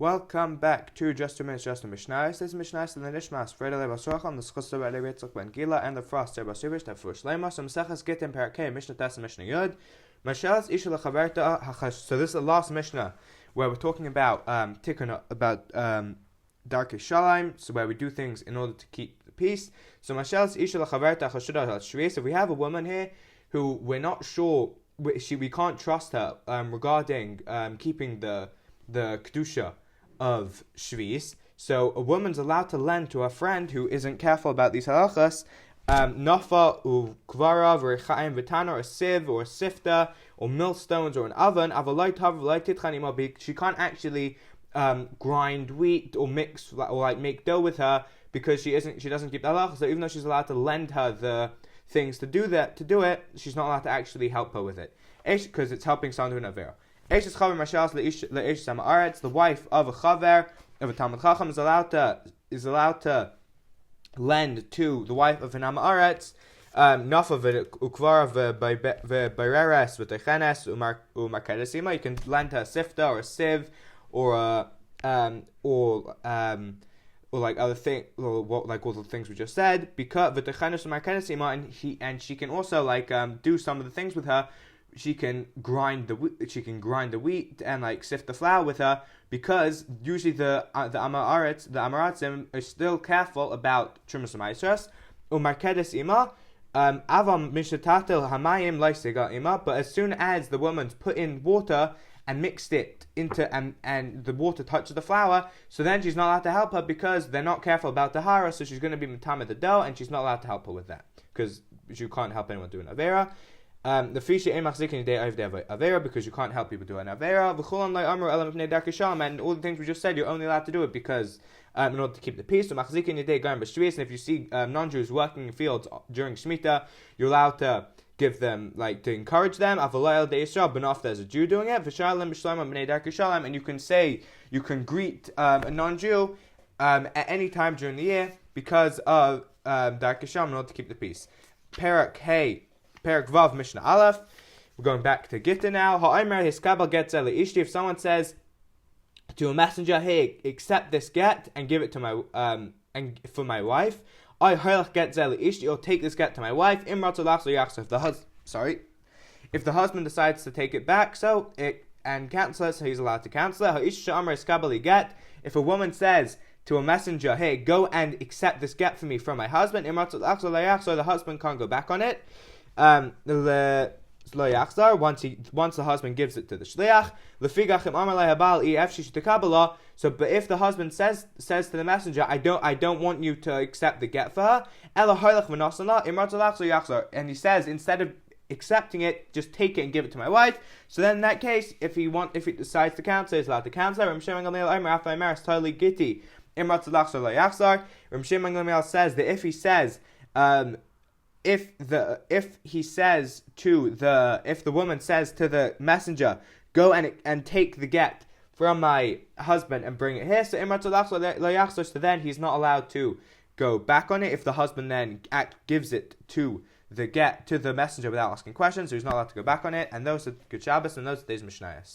Welcome back to Just 2 Minutes, Just a Mishnayos. This is Mishnayos and the Nishmas, Freda Levasorcha, on the Schusser Bele Ritzach Ben Gila, and the Frost, Terba Subish, Tafur Shlema, so Mesechas Gittin Parakeh, Mishnah Tes and Mishnah Yud. Mashalas Isha Lechaverta Hachash. So this is the last Mishnah where we're talking about Tikkun, about Darkei Shalim, so where we do things in order to keep the peace. So Mashalas Isha Lechaverta Hachashudah Shvi. So we have a woman here who we're not sure, we can't trust her regarding keeping the Kedusha of Shvis. So a woman's allowed to lend to a friend who isn't careful about these halachas, nafa ukvara v'rechaim v'tana, or a sieve or a sifter or millstones or an oven. She can't actually grind wheat or mix or make dough with her because she doesn't keep the halachas. So even though she's allowed to lend her the things to do it, she's not allowed to actually help her with it because it's helping someone to an avera. The wife of a chaver, of a Talmud Chacham, is allowed to lend to the wife of an Amaretz, nafa ukvara v'bayreres v'techenes u'markedesima. You can lend her a sifter or a sieve or like other thing, like all the things we just said. Because v'techenes u'markedesima, and she can also do some of the things with her. She can grind the wheat and sift the flour with her, because usually the Amaratzim are still careful about Trumas Ma'asros. Umarkedes ima avam mishatatel hamayim leisiga ima. But as soon as the woman's put in water and mixed it into and the water touches the flour, so then she's not allowed to help her because they're not careful about the hara. So she's going to be matama the dough, and she's not allowed to help her with that because you can't help anyone do an avera. The fishy aim machzikin day avera, because you can't help people do an avera. And all the things we just said, you're only allowed to do it because in order to keep the peace. So machzikin day going b'shvis, and if you see non-Jews working in fields during Shemitah, you're allowed to give them to encourage them. Avalayel de Yisrael, but not if there's a Jew doing it. V'shalim b'shloim b'nei darkei shalim, and you can greet a non-Jew at any time during the year because of darkei shalim in order to keep the peace. Perak Vav Mishnah Aleph. We're going back to Gittin now. Ha'omer hiskabel get zeli ishti. If someone says to a messenger, "Hey, accept this get and give it to my and for my wife," I halach get zeli ishti, or take this get to my wife. If the husband decides to take it back, and cancel it, so he's allowed to cancel it. Ha'isha omer hiskabel get. If a woman says to a messenger, "Hey, go and accept this get for me from my husband," so the husband can't go back on it. Once the husband gives it to the shliach, but if the husband says to the messenger, I don't want you to accept the get for her, and he says, instead of accepting it, just take it and give it to my wife. So then in that case, if he decides to cancel, he's allowed to cancel. Ram Shimon Gamliel says that if he says if the woman says to the messenger, go and take the get from my husband and bring it here, so then he's not allowed to go back on it if the husband then gives it to the messenger without asking questions, so he's not allowed to go back on it. And those are good Shabbos, and those are days Mishnayos.